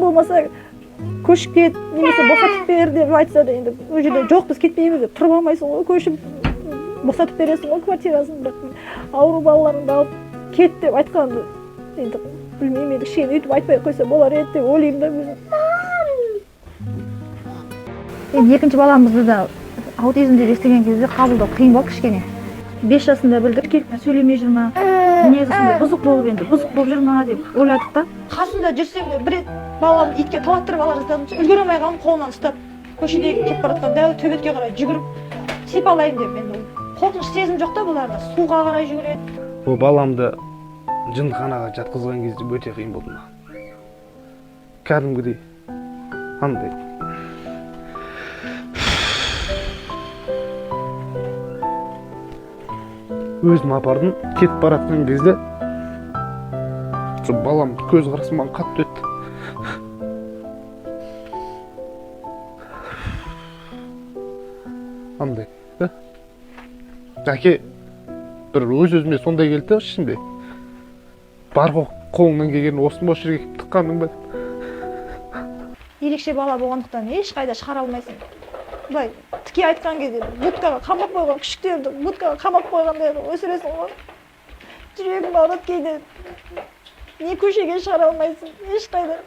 болмаса көшіп кет немесе босатып бер деп айтса да енді ол жерде жоқ біз кетпейміз деп тұрып алмайсың ғой, көшіп босатып бересің ғой квартирасын. Бірақ ауру балаларыңды алып кет деп айтқанды енді білмеймін, енді кішкене өйтіп айтпай қойса болар еді деп ойлаймын да өзім. Енді екінші баламызды да аутизм деп естіген кезде қабылдау қиын болды кішкене. 5 жасында білдік, келіп сөйлемей жүр ма, мінезі сондай бұзық болып енді бұзық болып жүр ма деп ойладық та. Қасында жүрсем де бір рет балам итке талаттырып ала жаздадым, үлгере алмай қалдым, қолынан ұстап көшедегі кетіп бара жатқан дәу төбетке қарай жүгіріп сипалайын деп. Енді қорқыныш сезім жоқ та бұларда, суға қарай жүгіреді. Бұл баламды жындыханаға жатқызған кезде өте қиын болды маған. Кәдімгідей андай өзім апардым, кетіп бара жатқан кезде сол балам көз қарасы маған қатты өтті. Андай жәке бір өз-өзіме сондай келді ішімде. Бар қолыңнан келген осы осы жерге келіп тыққаның ба деп. Ерекше бала болғандықтан ешқайда шығара алмайсың. Былай тіке айтқан кезде будкаға қамап қойған, күшіктерді будкаға қамап қойғандай өсіресің ғой. Жүрегім ауырады кейде. Не көшеге шығара алмайсың, ешқайда.